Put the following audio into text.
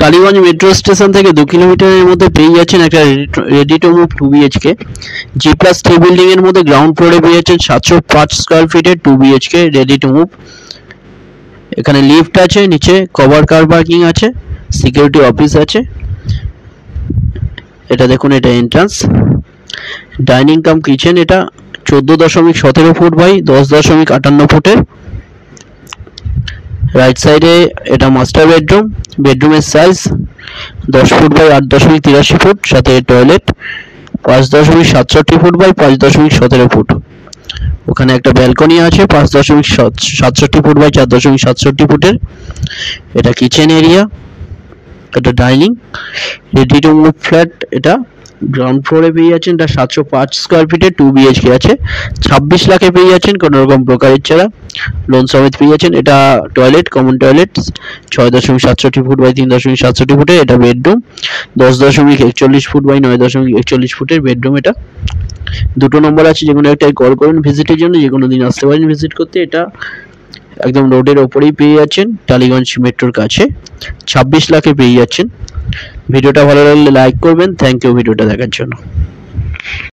Tollygunge metro station থেকে 2 কিলোমিটারের মধ্যে পেয়ে যাচ্ছেন একটা ready to move 2 BHK G+3 building এর মধ্যে গ্রাউন্ড ফ্লোরে পেয়ে যাচ্ছেন 705 স্কয়ার ফিটের 2 বিএইচকে রেডি টু মুভ। এখানে লিফট আছে, নিচে কভার কার পার্কিং আছে, সিকিউরিটি অফিস আছে। এটা দেখুন, এটা এন্ট্রান্স। ডাইনিং কাম কিচেন, এটা 14.17 ফুট বাই 10.58 ফুটের। রাইট সাইডে এটা মাস্টার বেডরুম। বেডরুমের সাইজ 10 ফুট বাই 8.83 ফুট, সাথে টয়লেট 5.67 ফুট বাই 5.17 ফুট। ওখানে একটা ব্যালকনি আছে 5.67 ফুট বাই 4.67 ফুটের। এটা কিচেন এরিয়া, এটা dining. Ready to move flat, এটা গ্রাউন্ড ফ্লোরে পেয়ে যাচ্ছেন। এটা 705 স্কয়ার ফিটের 2 বিএইচকে আছে, 26 লাখে পেয়ে যাচ্ছেন কোনো রকম ব্রোকারেজ ছাড়া, লোন সমেত পেয়ে যাচ্ছেন। এটা toilet, common toilet 6.67 foot by 3.67 ফুটের। এটা বেডরুম 10.41 ফুট বাই 9.41 ফুটের বেডরুম। এটা দুটো নম্বর আছে, যেকোনো একটাই কল করুন ভিজিটের জন্য, যে কোনো দিন আসতে পারেন ভিজিট করতে। এটা একদম রোডের ওপরেই পেয়ে যাচ্ছেন, টালিগঞ্জ মেট্রোর কাছে, 26 লাখে পেয়ে যাচ্ছেন। ভিডিওটা ভালো লাগলে লাইক করবেন। থ্যাংক ইউ ভিডিওটা দেখার জন্য।